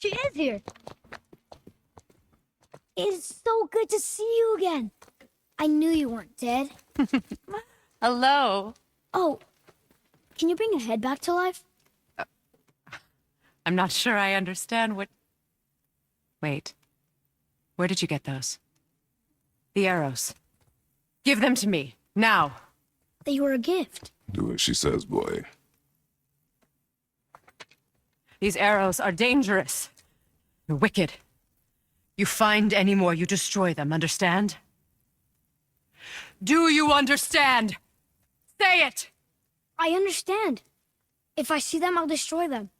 She is here. It's so good to see you again. I knew you weren't dead. Hello. Oh, can you bring a head back to life? I'm not sure I understand what... Wait. Where did you get those? The arrows. Give them to me, now. They were a gift. Do as she says, boy. These arrows are dangerous. They're wicked. You find any more, you destroy them, understand? Do you understand? Say it! I understand. If I see them, I'll destroy them.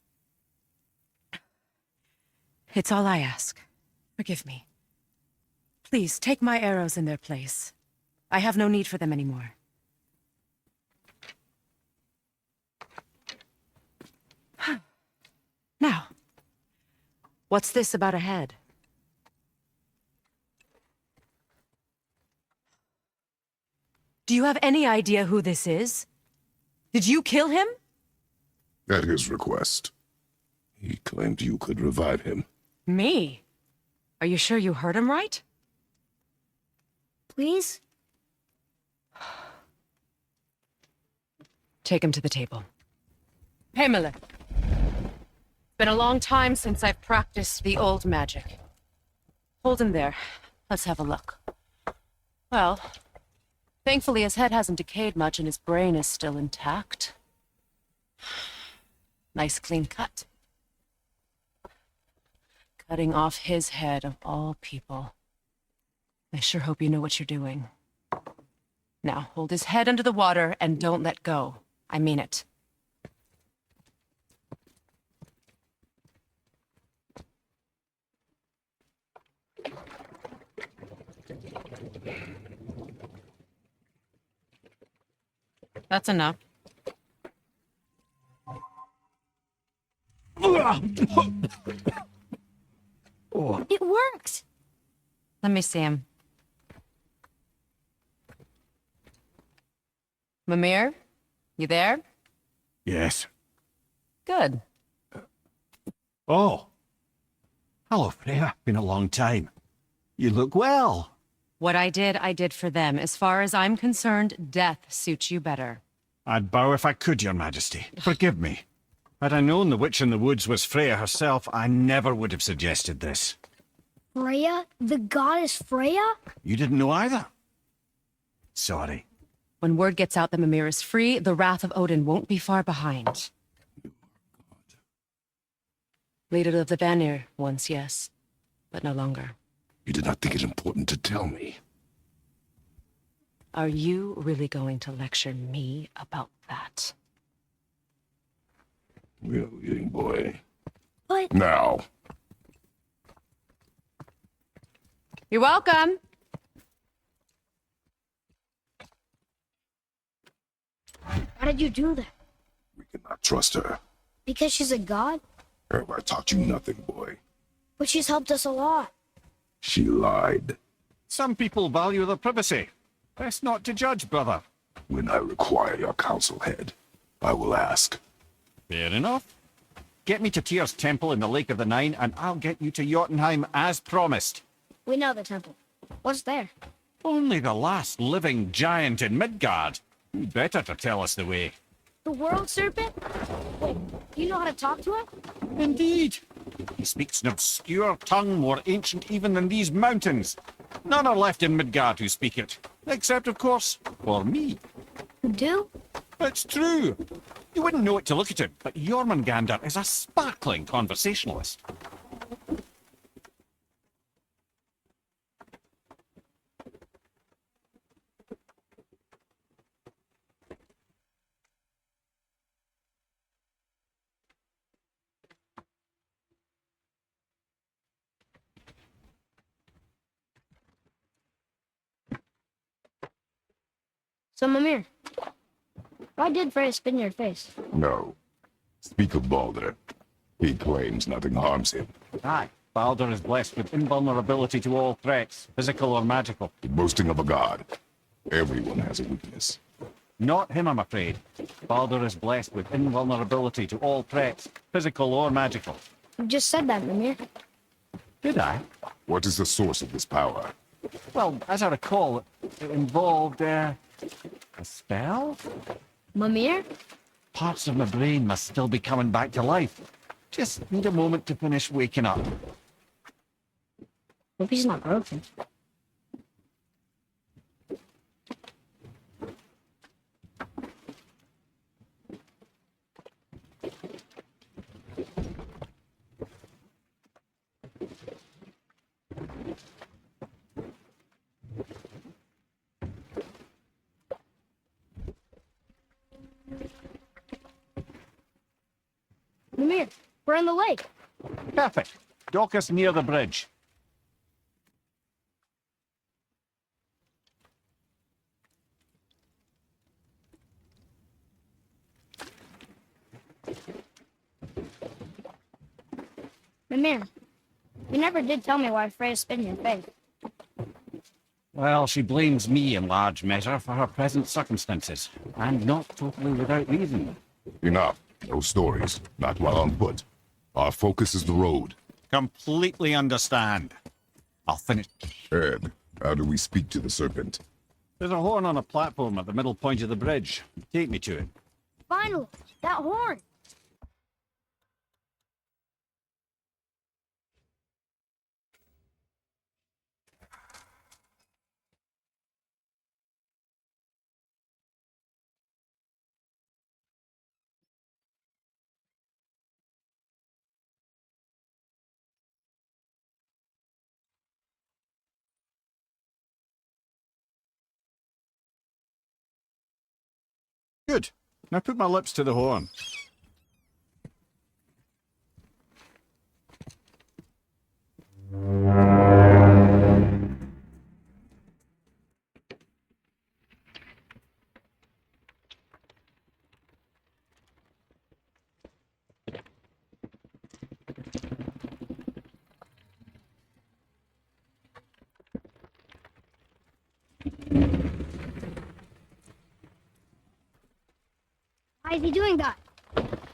It's all I ask. Forgive me. Please, take my arrows in their place. I have no need for them anymore. Now, what's this about a head? Do you have any idea who this is? Did you kill him? At his request. He claimed you could revive him. Me? Are you sure you heard him right? Please? Take him to the table. Kامlة. Been a long time since I've practiced the old magic. Hold him there. Let's have a look. Well, thankfully his head hasn't decayed much and his brain is still intact. Nice clean cut. Cutting off his head of all people. I sure hope you know what you're doing. Now, hold his head under the water and don't let go. I mean it. That's enough. It worked! Let me see him. Mimir, you there? Yes. Good. Oh. Hello, Freya. Been a long time. You look well. What I did for them. As far as I'm concerned, death suits you better. I'd bow if I could, Your Majesty. Forgive me. Had I known the witch in the woods was Freya herself, I never would have suggested this. Freya? The goddess Freya? You didn't know either? Sorry. When word gets out that Mimir is free, the wrath of Odin won't be far behind. Leader of the Vanir once, yes, but no longer. You did not think it important to tell me. Are you really going to lecture me about that? We're eating, boy. But... Now. You're welcome. Why did you do that? We cannot trust her. Because she's a god? Have I taught you nothing, boy? But she's helped us a lot. She lied. Some people value their privacy. Best not to judge, brother. When I require your counsel head, I will ask. Fair enough. Get me to Tyr's temple in the Lake of the Nine, and I'll get you to Jotunheim as promised. We know the temple. What's there? Only the last living giant in Midgard. Who better to tell us the way? The world serpent? Wait, do you know how to talk to it? Indeed. He speaks an obscure tongue more ancient even than these mountains. None are left in Midgard who speak it. Except, of course, for me. You do? It's true. You wouldn't know it to look at him, but Jormungandr is a sparkling conversationalist. So, Mimir, why did Freya spit in your face? No. Speak of Baldur. He claims nothing harms him. Aye, Baldur is blessed with invulnerability to all threats, physical or magical. The boasting of a god. Everyone has a weakness. Not him, I'm afraid. Baldur is blessed with invulnerability to all threats, physical or magical. You just said that, Mimir. Did I? What is the source of this power? Well, as I recall, it involved, a spell? Mimir? Parts of my brain must still be coming back to life. Just need a moment to finish waking up. Hope he's not broken. Mimir, we're in the lake. Perfect. Dock us near the bridge. Mimir, you never did tell me why Freya spit in your face. Well, she blames me in large measure for her present circumstances, and not totally without reason. Enough. No stories. Not while on foot. Our focus is the road. Completely understand. I'll finish. Ed, how do we speak to the serpent? There's a horn on a platform at the middle point of the bridge. Take me to it. Finally, that horn. Good. Now put my lips to the horn. Why is he doing that?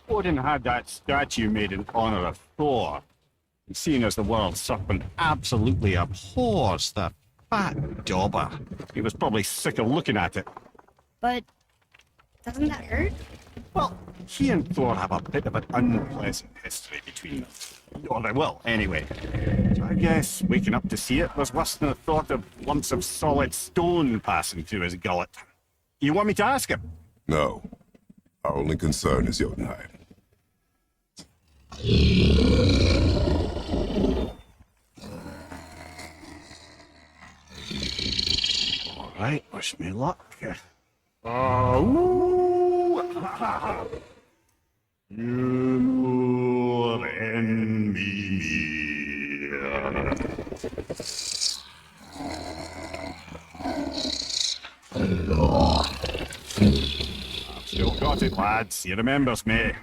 Odin had that statue made in honor of Thor. And seeing as the world serpent absolutely abhors that fat dauber, he was probably sick of looking at it. But doesn't that hurt? Well, he and Thor have a bit of an unpleasant history between them. Or they will, anyway. So I guess waking up to see it was worse than the thought of lumps of solid stone passing through his gullet. You want me to ask him? No. Our only concern is Jotunheim. All right, wish me luck. Oh, you and me. Still got it, lads. He remembers me.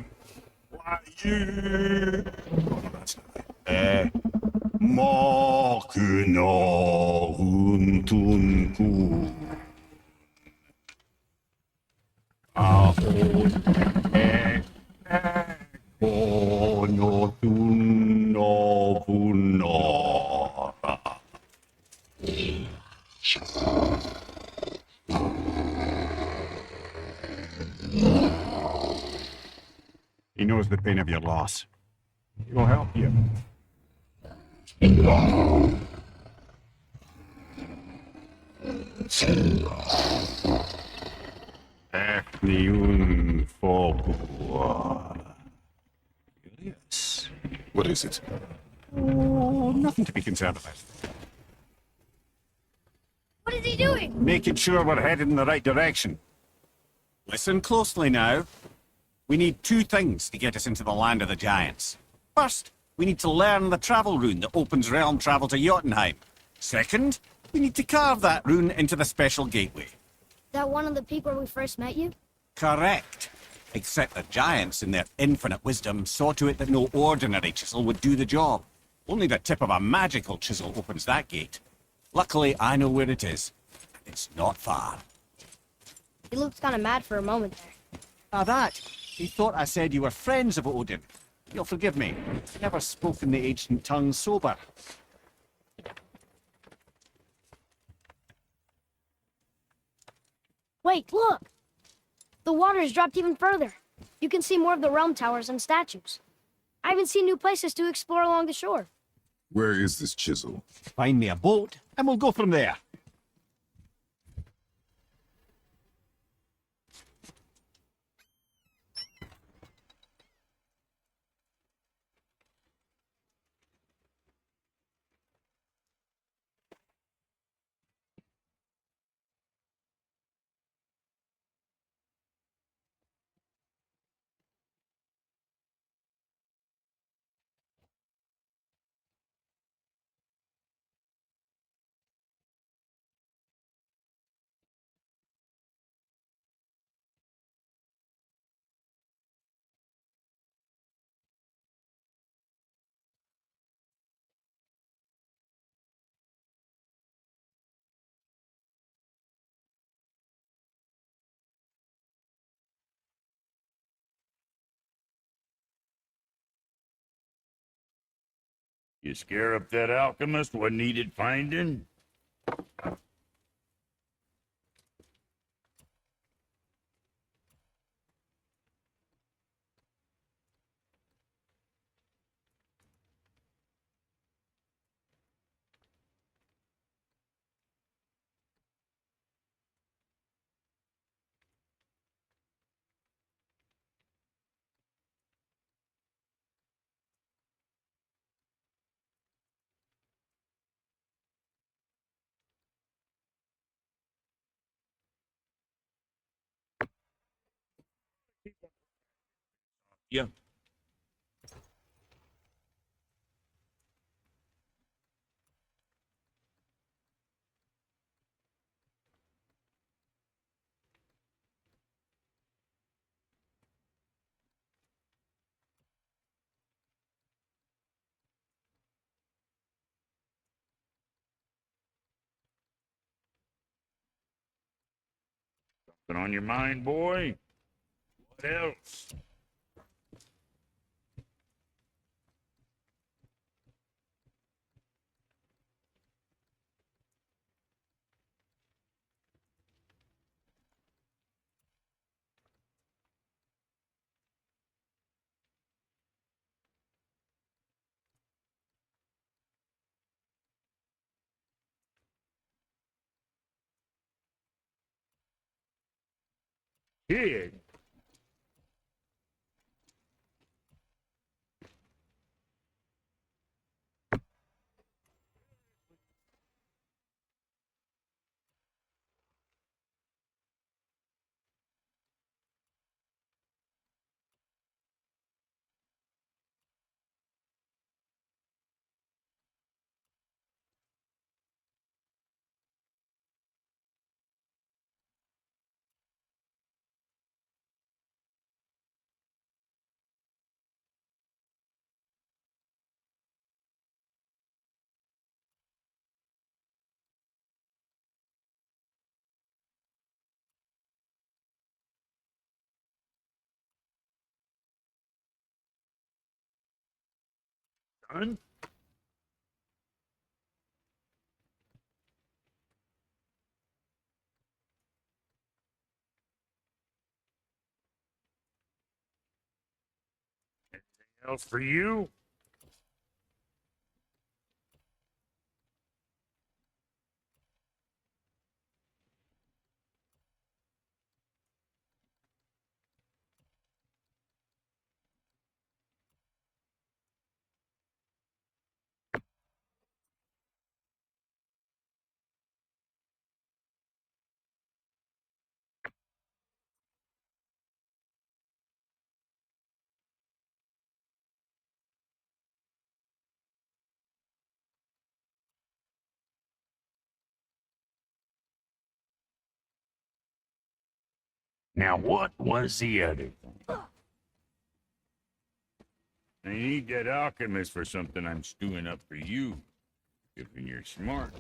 Why, you... Oh, no, that's not right. Machina Huntunku. He knows the pain of your loss. He will help you. Ethniun Fogua. Yes. What is it? Oh, nothing to be concerned about. What is he doing? Making sure we're headed in the right direction. Listen closely now. We need two things to get us into the land of the giants. First, we need to learn the travel rune that opens realm travel to Jotunheim. Second, we need to carve that rune into the special gateway. That one on the peak where we first met you? Correct. Except the giants, in their infinite wisdom, saw to it that no ordinary chisel would do the job. Only the tip of a magical chisel opens that gate. Luckily, I know where it is. It's not far. He looked kind of mad for a moment there. Now that, he thought I said you were friends of Odin. You'll forgive me. I've never spoken the ancient tongue sober. Wait, look! The water has dropped even further. You can see more of the realm towers and statues. I even see new places to explore along the shore. Where is this chisel? Find me a boat, and we'll go from there. You scare up that alchemist what needed finding? Yeah. Something on your mind, boy? What else? Kid. Son? Anything else for you? Now, what was the other thing? I need that alchemist for something I'm stewing up for you. Given you're smart.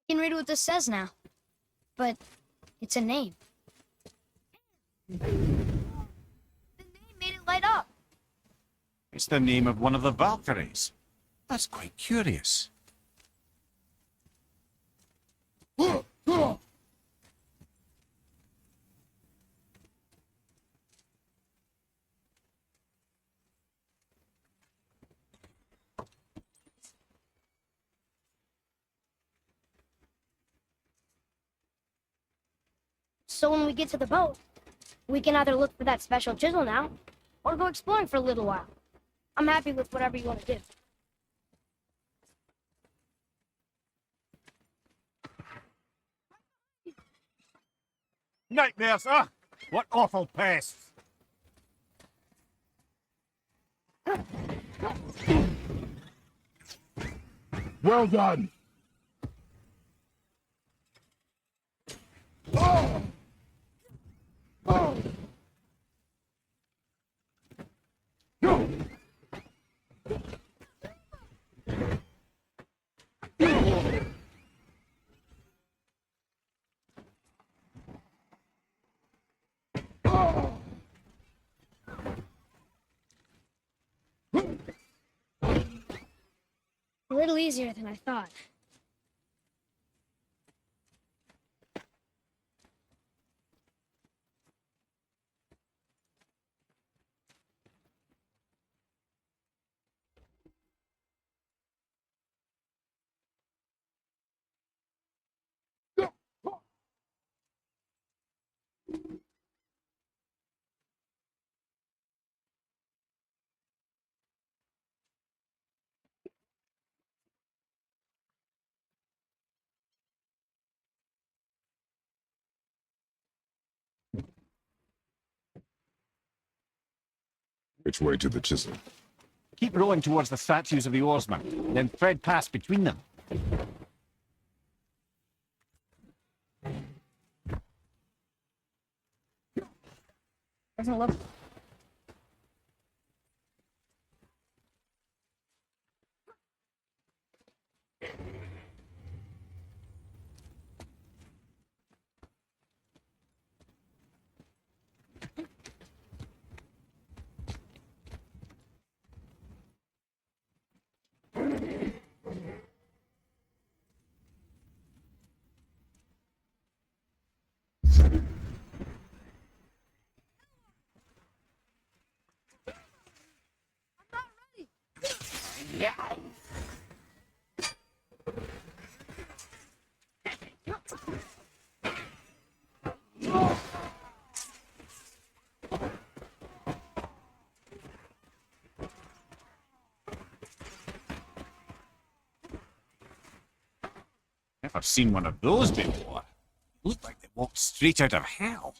You can read what this says now. But it's a name. The name made it light up. It's the name of one of the Valkyries. That's quite curious. So when we get to the boat, we can either look for that special chisel now, or go exploring for a little while. I'm happy with whatever you want to do. Nightmares, huh? What awful pests! Well done. A little easier than I thought. Which way to the chisel? Keep rowing towards the statues of the oarsmen, then thread past between them. Doesn't look. Never seen one of those before. Looked like they walked straight out of hell.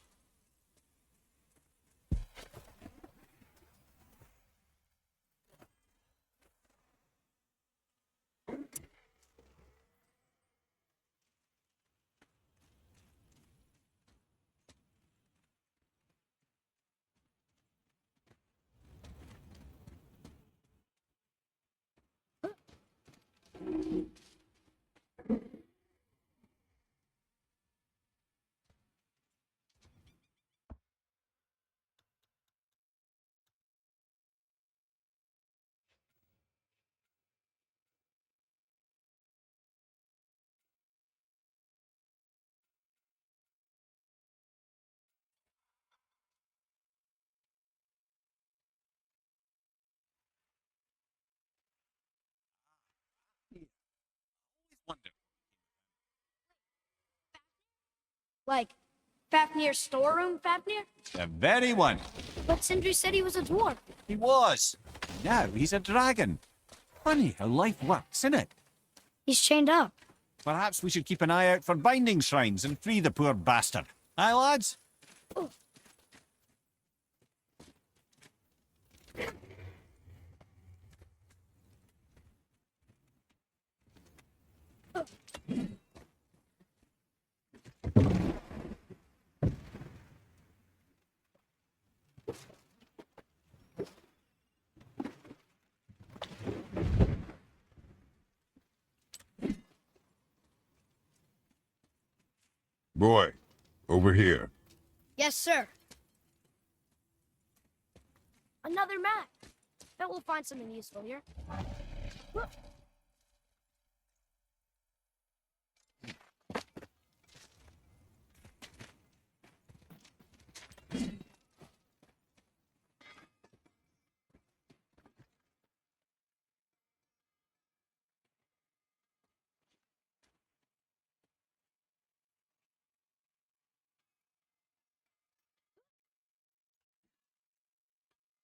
Wonder. Like, Fafnir's storeroom, Fafnir? The very one. But Sindri said he was a dwarf. He was. Now he's a dragon. Funny how life works, isn't it? He's chained up. Perhaps we should keep an eye out for binding shrines and free the poor bastard. Aye, lads? Boy, over here. Yes, sir. Another map. Bet we'll find something useful here.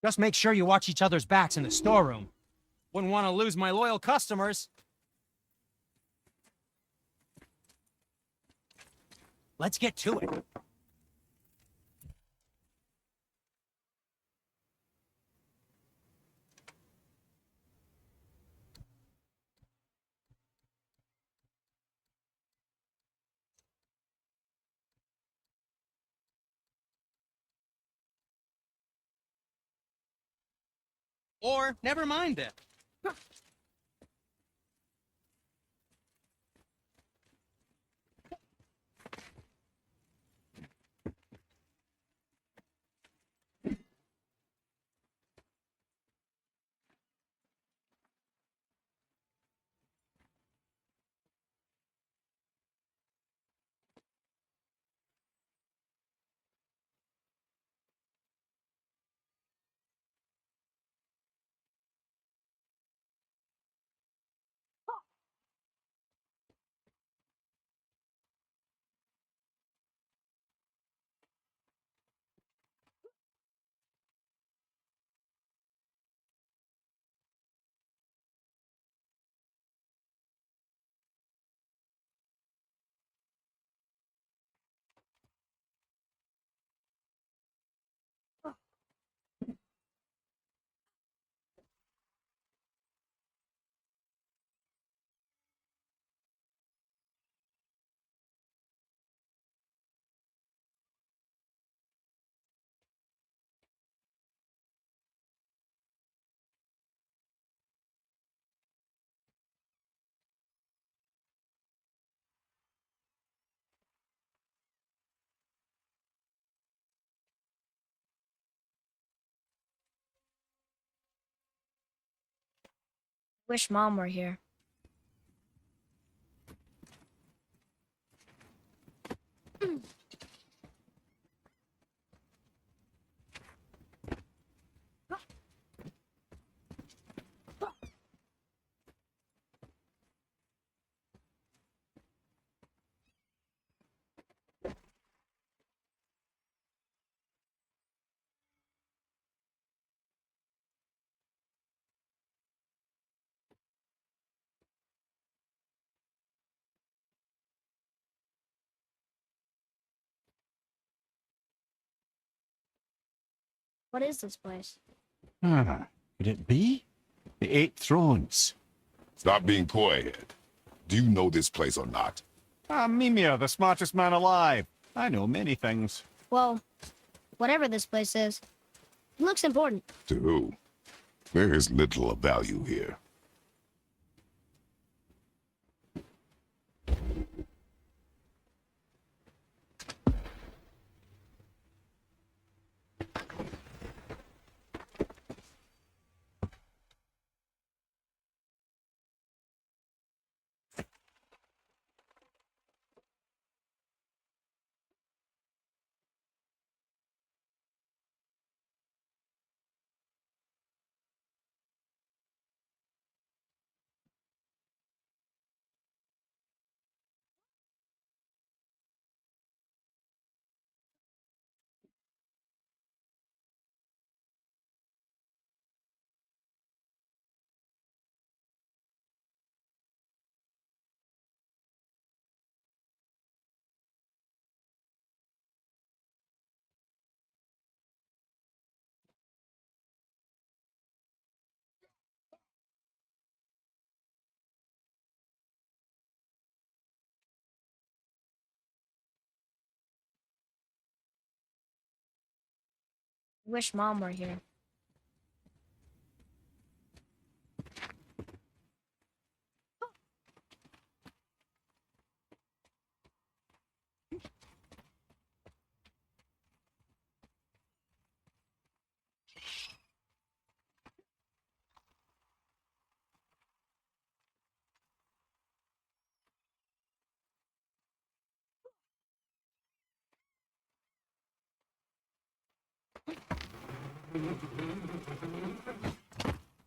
Just make sure you watch each other's backs in the storeroom. Wouldn't want to lose my loyal customers. Let's get to it. Or never mind it. Wish Mom were here. What is this place? Ah, could it be? The Eight Thrones. Stop being coy-head. Do you know this place or not? I'm Mimir, the smartest man alive. I know many things. Well, whatever this place is, it looks important. To who? There is little of value here. Wish Mom were here.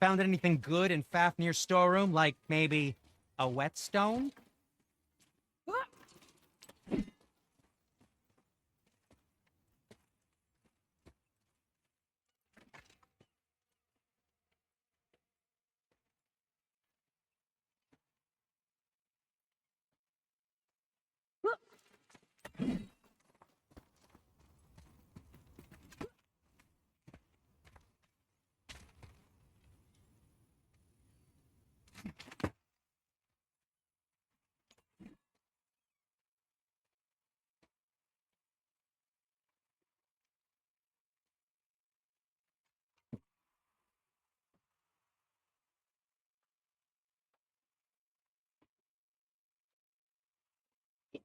Found anything good in Fafnir's storeroom? Like maybe a whetstone?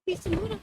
Piece of noodle.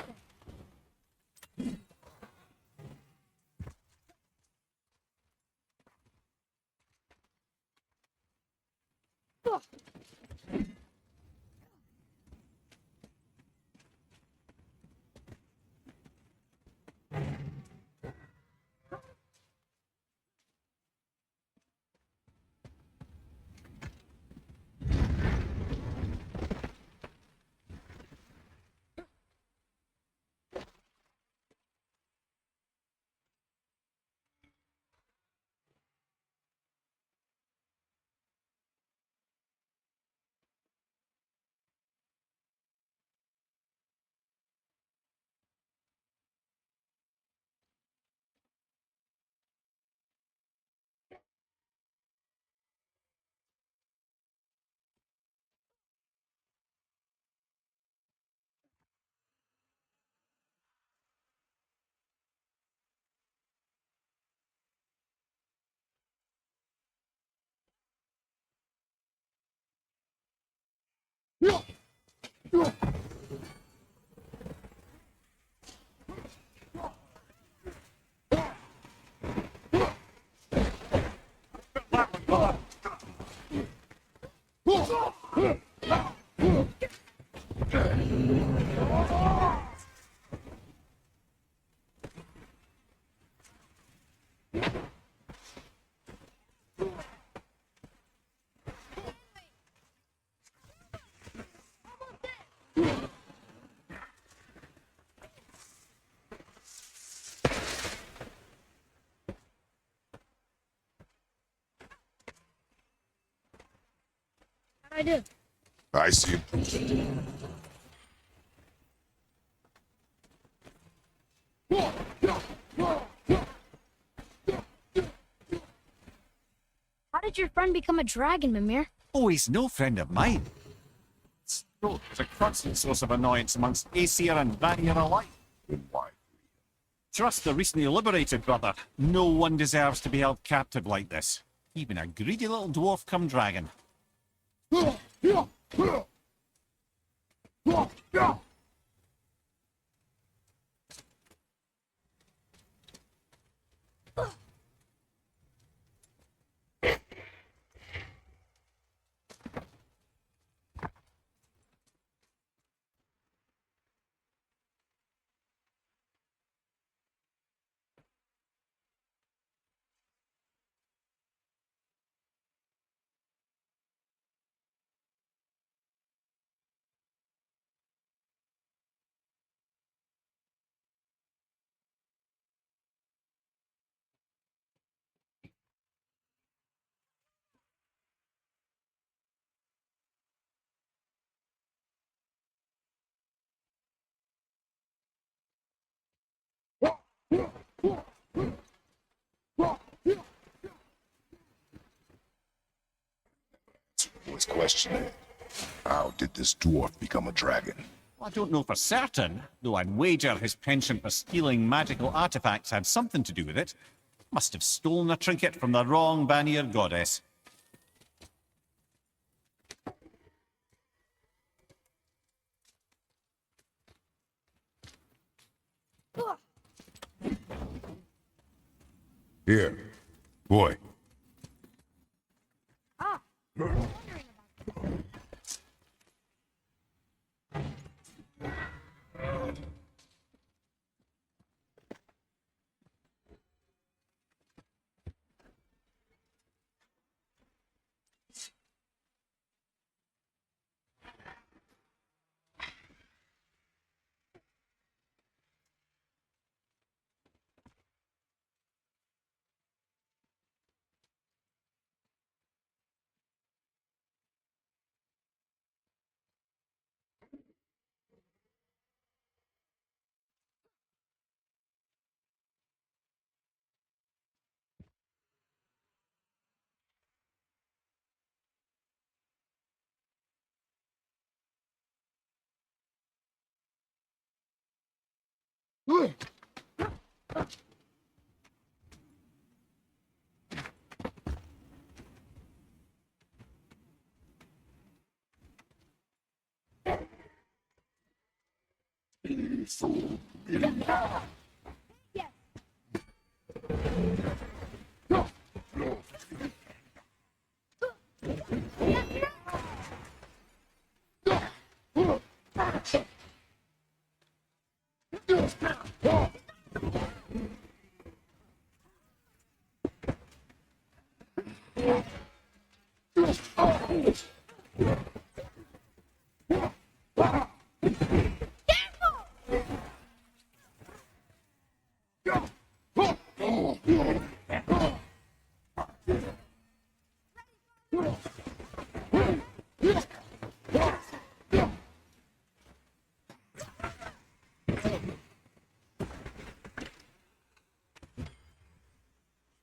I do. I see. How did your friend become a dragon, Mimir? Oh, he's no friend of mine. It's a constant source of annoyance amongst Aesir and Vanir alike. Then why? Trust the recently liberated, brother. No one deserves to be held captive like this. Even a greedy little dwarf come dragon. Was questioning. How did this dwarf become a dragon? Well, I don't know for certain, though I'd wager his penchant for stealing magical artifacts had something to do with it. Must have stolen a trinket from the wrong Vanir goddess. Here, boy. Ah.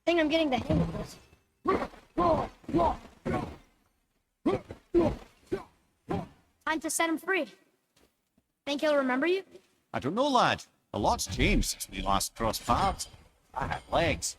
I think I'm getting the hang of this. Time to set him free. Think he'll remember you? I don't know, lad. A lot's changed since we last crossed paths. I had legs.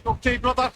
Okay, brother.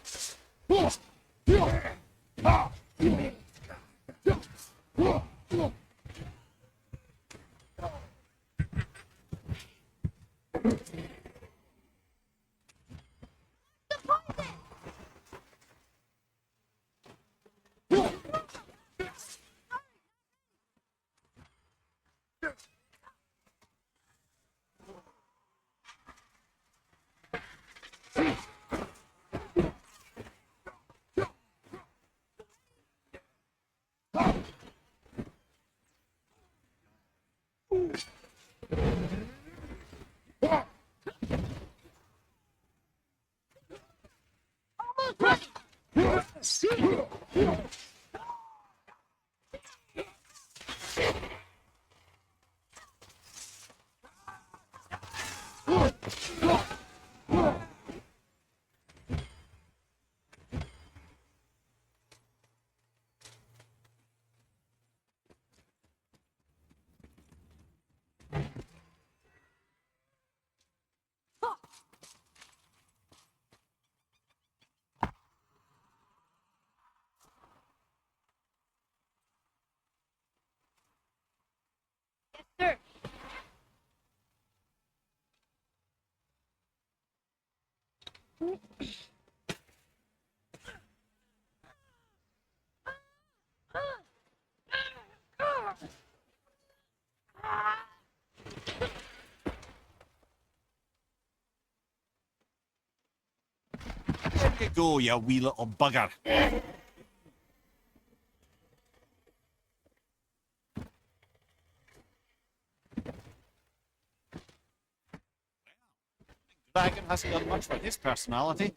Sir. Where you go, you wee little bugger? Dragon hasn't done much for his personality.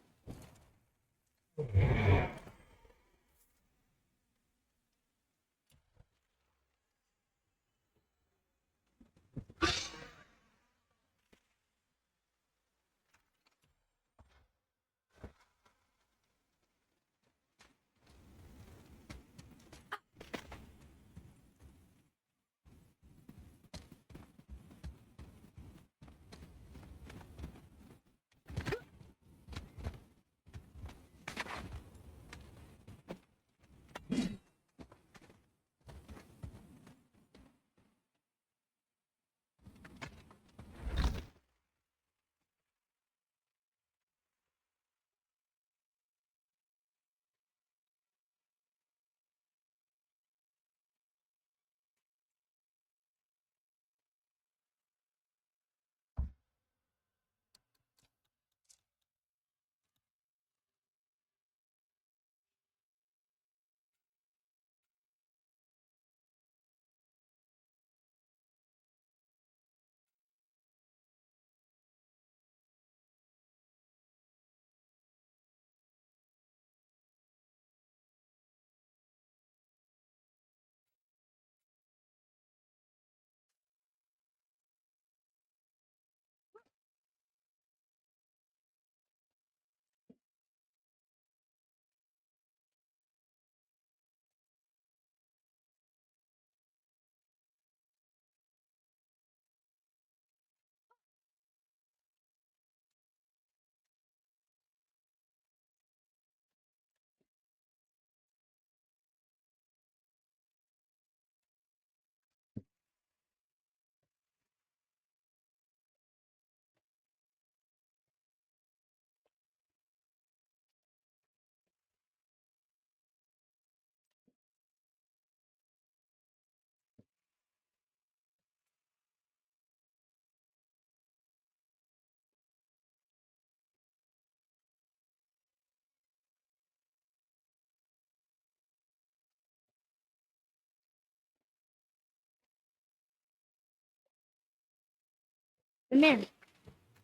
Mary,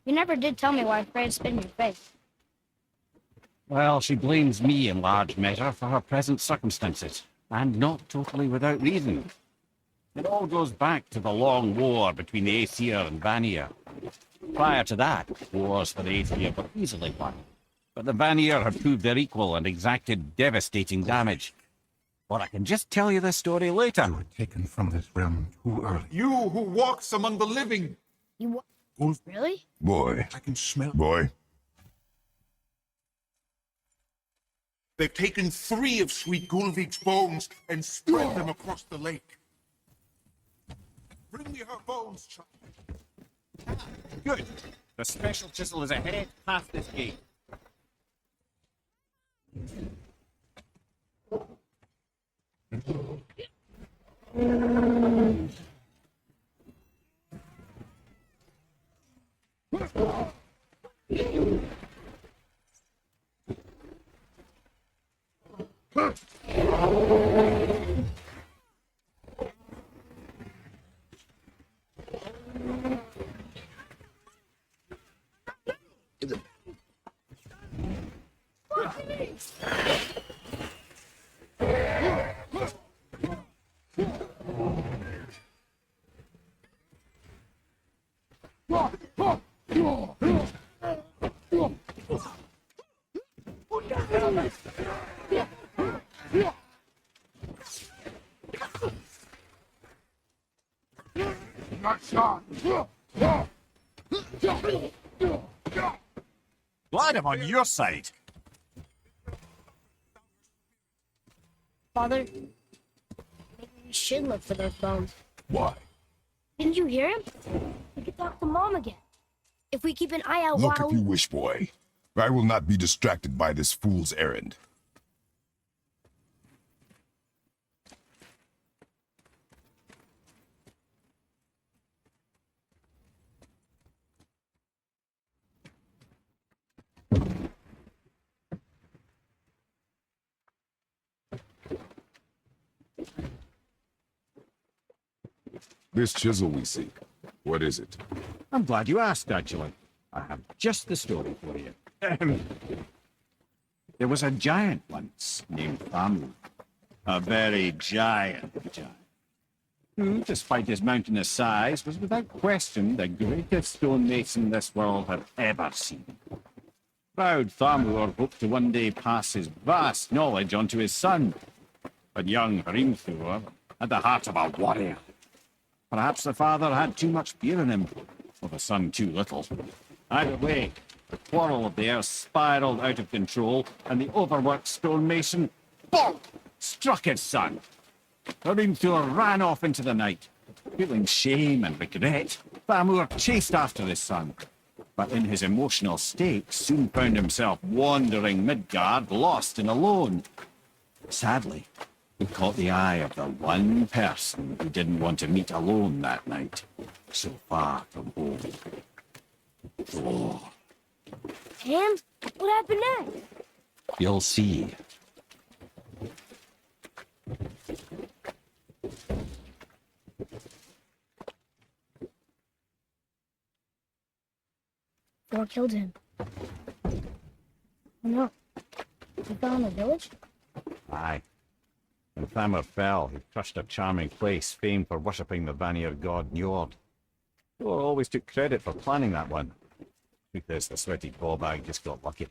you never did tell me why Freya spit in your face. Well, she blames me in large measure for her present circumstances, and not totally without reason. It all goes back to the long war between the Aesir and Vanir. Prior to that, wars for the Aesir were easily won, but the Vanir had proved their equal and exacted devastating damage. Or I can just tell you the story later. You were taken from this realm too early. You who walks among the living. You really? Boy. I can smell. Boy. They've taken 3 of Sweet Gulvik's bones and spread them across the lake. Bring me her bones, child. Good. The special chisel is ahead past this gate. Glad I'm on your side. Father, maybe we should look for those bones. Why? Didn't you hear him? We could talk to Mom again. If we keep an eye out Look while if you wish, boy. I will not be distracted by this fool's errand. This chisel we seek, what is it? I'm glad you asked, actually. I have just the story for you. There was a giant once named Thamu. A very giant giant. Who, despite his mountainous size, was without question the greatest stonemason this world had ever seen. Proud Thamur hoped to one day pass his vast knowledge on to his son. But young Hrimthur had the heart of a warrior. Perhaps the father had too much fear in him, or the son too little. Either way, the quarrel of theirs spiraled out of control, and the overworked stonemason, bonk, struck his son. Hrimthur ran off into the night. Feeling shame and regret, Thamur chased after his son, but in his emotional state soon found himself wandering Midgard, lost and alone. Sadly, he caught the eye of the one person who didn't want to meet alone that night, so far from home. Oh, And what happened next? you'll see. Thor killed him. Oh no. He fell in the village? Aye. When Thamur fell, he crushed a charming place famed for worshipping the Vanir god Njord. Thor always took credit for planning that one. Truth is, the sweaty ballbag just got lucky.